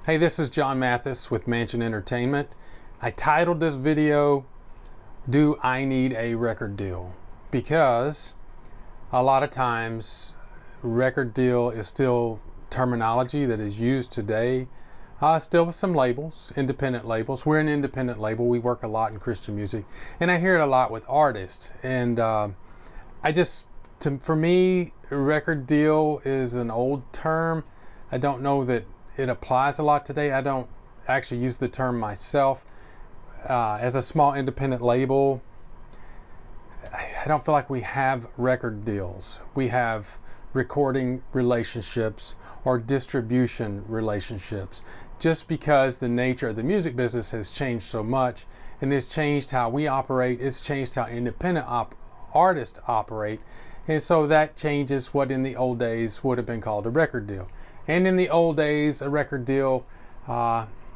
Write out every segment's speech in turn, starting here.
Hey, this is John Mathis with Mansion Entertainment. I titled this video, Do I Need a Record Deal? Because a lot of times record deal is still terminology that is used today. Still with some labels, independent labels. We're an independent label. We work a lot in Christian music. And I hear it a lot with artists. And for me, record deal is an old term. I don't know that it applies a lot today. I don't actually use the term myself. As a small independent label, I don't feel like we have record deals. We have recording relationships or distribution relationships, just because the nature of the music business has changed so much, and it's changed how we operate. It's changed how independent artists operate, and so that changes what in the old days would have been called a record deal. And in the old days, a record deal,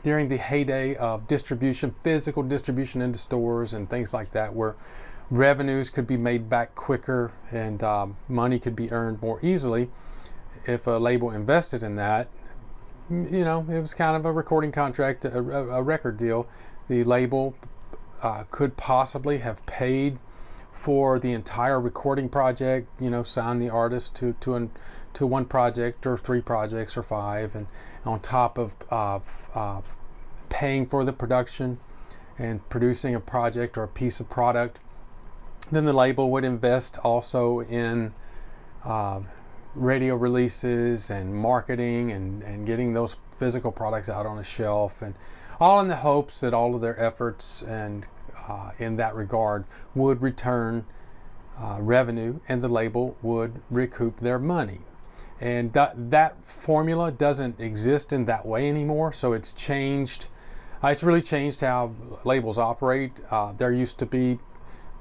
during the heyday of distribution, physical distribution into stores and things like that, where revenues could be made back quicker and money could be earned more easily if a label invested in that. You know, it was kind of a recording contract, a record deal. The label could possibly have paid for the entire recording project, you know, sign the artist to one project or 3 projects or 5, and on top of paying for the production and producing a project or a piece of product, then the label would invest also in radio releases and marketing and getting those physical products out on a shelf, and all in the hopes that all of their efforts and in that regard would return revenue, and the label would recoup their money. And that formula doesn't exist in that way anymore, so it's changed. It's really changed how labels operate. There used to be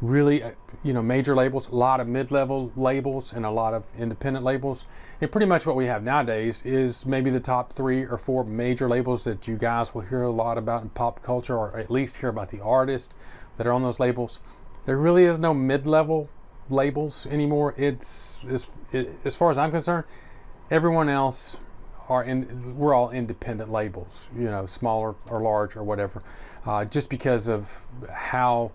really major labels, a lot of mid-level labels, and a lot of independent labels. And pretty much what we have nowadays is maybe the top 3 or 4 major labels that you guys will hear a lot about in pop culture, or at least hear about the artists that are on those labels. There really is no mid-level labels anymore. As far as I'm concerned, everyone else we're all independent labels, small or large or whatever, just because of how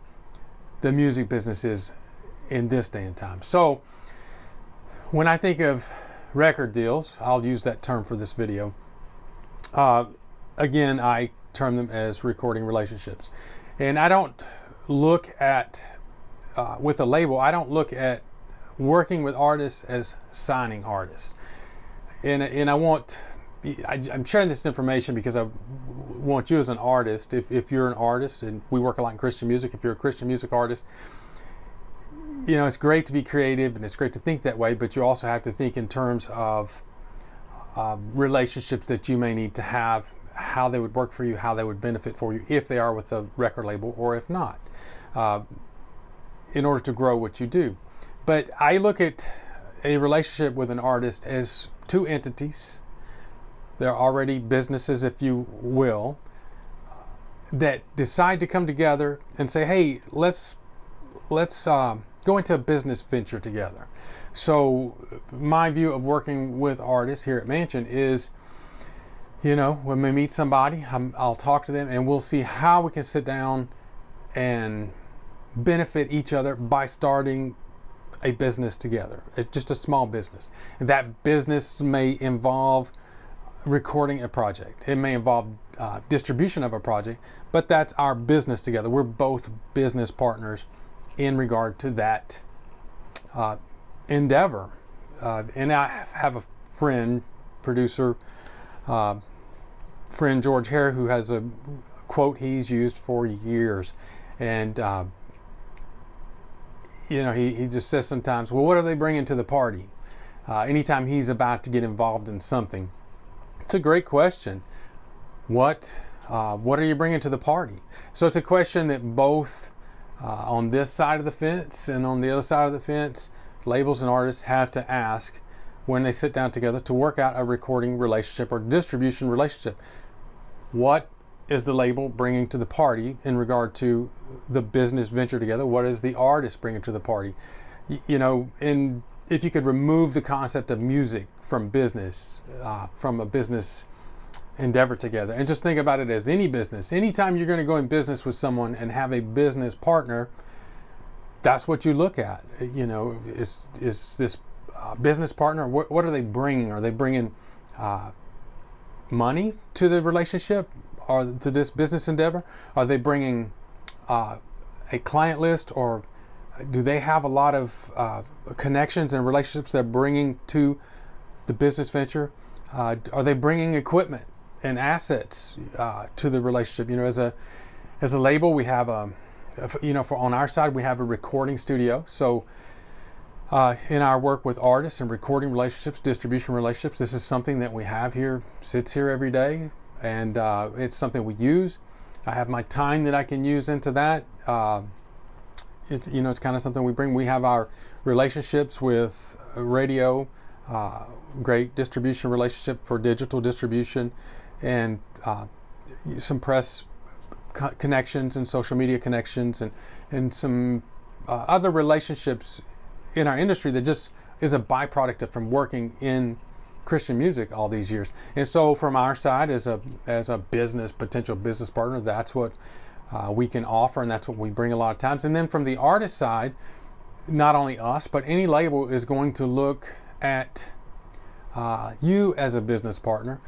the music business is in this day and time. So when I think of record deals, I'll use that term for this video. Again, I term them as recording relationships. And I don't look at, with a label, I don't look at working with artists as signing artists. And I'm sharing this information because I want you as an artist, if you're an artist, and we work a lot in Christian music, if you're a Christian music artist, it's great to be creative and it's great to think that way, but you also have to think in terms of relationships that you may need to have, how they would work for you, how they would benefit for you if they are with a record label or if not, in order to grow what you do. But I look at a relationship with an artist as 2 entities. They're already businesses, if you will, that decide to come together and say, hey, let's go into a business venture together. So my view of working with artists here at Mansion is, when we meet somebody, I'll talk to them and we'll see how we can sit down and benefit each other by starting a business together. It's just a small business. And that business may involve recording a project. It may involve distribution of a project, but that's our business together. We're both business partners in regard to that endeavor. And I have a friend, producer, friend George Hare, who has a quote he's used for years. And he just says sometimes, well, what are they bringing to the party? Anytime he's about to get involved in something. It's a great question. What are you bringing to the party? So it's a question that both on this side of the fence and on the other side of the fence, labels and artists have to ask when they sit down together to work out a recording relationship or distribution relationship. What is the label bringing to the party in regard to the business venture together? What is the artist bringing to the party? And if you could remove the concept of music from business, from a business endeavor together. And just think about it as any business. Anytime you're going to go in business with someone and have a business partner, that's what you look at. You know, is this business partner, what are they bringing? Are they bringing money to the relationship or to this business endeavor? Are they bringing a client list, or do they have a lot of connections and relationships they're bringing to the business venture? Are they bringing equipment and assets to the relationship? You know, as a label, we have on our side, we have a recording studio. So in our work with artists and recording relationships, distribution relationships, this is something that we have here, sits here every day, and it's something we use. I have my time that I can use into that. It's kind of something we bring. We have our relationships with radio, great distribution relationship for digital distribution, and some press connections and social media connections, and some other relationships in our industry that just is a byproduct from working in Christian music all these years. And so from our side, as a potential business partner, that's what we can offer, and that's what we bring a lot of times. And then from the artist side, not only us, but any label is going to look at you as a business partner.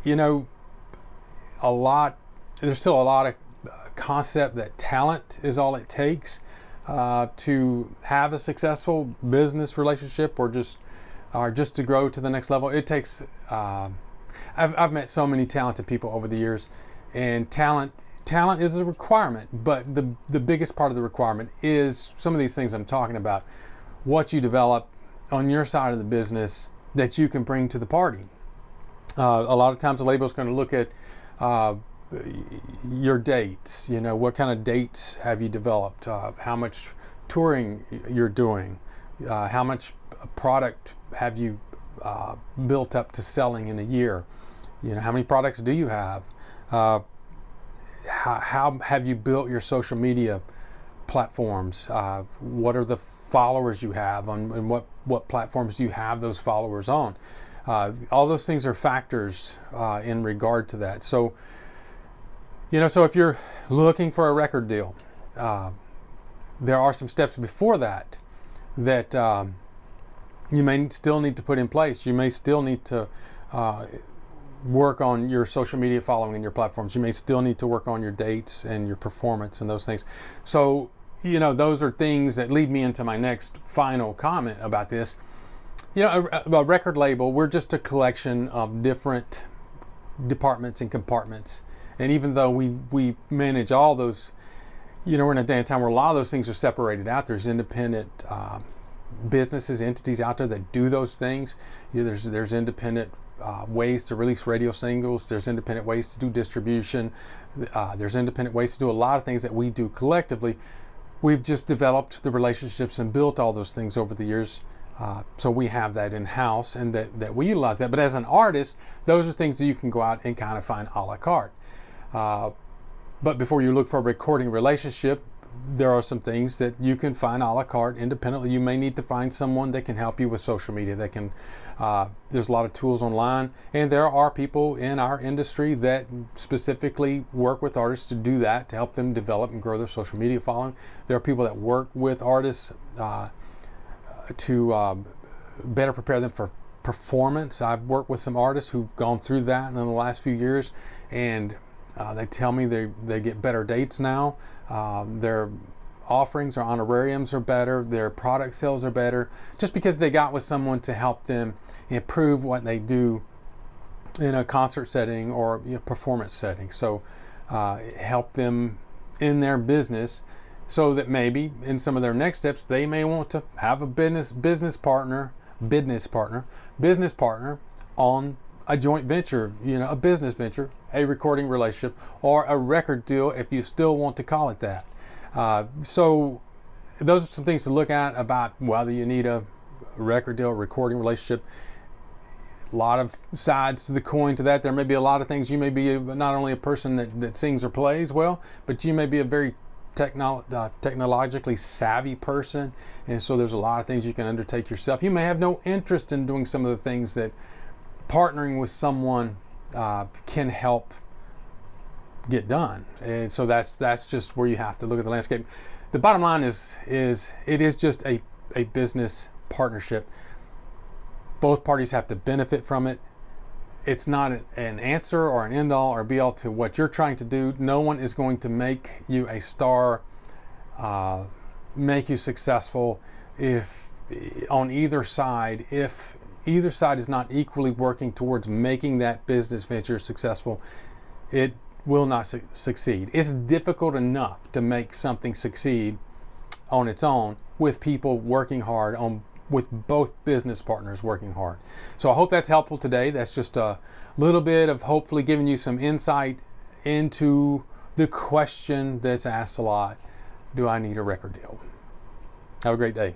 You know, there's still a lot of concept that talent is all it takes to have a successful business relationship, or just to grow to the next level. It takes I've met so many talented people over the years, and talent is a requirement, but the biggest part of the requirement is some of these things I'm talking about, what you develop on your side of the business that you can bring to the party. A lot of times the label is going to look at your dates. You know, what kind of dates have you developed? How much touring you're doing? How much product have you built up to selling in a year? You know, how many products do you have? How have you built your social media platforms? What are the followers you have on, and what platforms do you have those followers on? All those things are factors in regard to that. So, you know, so if you're looking for a record deal, there are some steps before that you may still need to put in place. You may still need to work on your social media following and your platforms. You may still need to work on your dates and your performance and those things. So, you know, those are things that lead me into my next final comment about this. You know, a record label, we're just a collection of different departments and compartments. And even though we manage all those, you know, we're in a day and time where a lot of those things are separated out. There's independent businesses, entities out there that do those things. You know, there's independent ways to release radio singles. There's independent ways to do distribution. There's independent ways to do a lot of things that we do collectively. We've just developed the relationships and built all those things over the years. So we have that in-house, and that we utilize that. But as an artist, those are things that you can go out and kind of find a la carte. But before you look for a recording relationship, there are some things that you can find a la carte independently. You may need to find someone that can help you with social media. That can, there's a lot of tools online, and there are people in our industry that specifically work with artists to do that, to help them develop and grow their social media following. There are people that work with artists to better prepare them for performance. I've worked with some artists who've gone through that in the last few years, and they tell me they get better dates now. Their offerings or honorariums are better. Their product sales are better, just because they got with someone to help them improve what they do in a concert setting or performance setting. So help them in their business, so that maybe in some of their next steps they may want to have a business partner on a joint venture, a business venture, a recording relationship, or a record deal, if you still want to call it that. So those are some things to look at about whether you need a record deal, recording relationship. A lot of sides to the coin to that. There may be a lot of things. You may be not only a person that sings or plays well, but you may be a very technologically savvy person, and so there's a lot of things you can undertake yourself. You may have no interest in doing some of the things that partnering with someone can help get done. And so that's just where you have to look at the landscape. The bottom line is it is just a business partnership. Both parties have to benefit from it. It's not an answer or an end all or be all to what you're trying to do. No one is going to make you a star, make you successful if either side is not equally working towards making that business venture successful. It will not succeed. It's difficult enough to make something succeed on its own with people working hard, with both business partners working hard. So I hope that's helpful today. That's just a little bit of hopefully giving you some insight into the question that's asked a lot: do I need a record deal? Have a great day.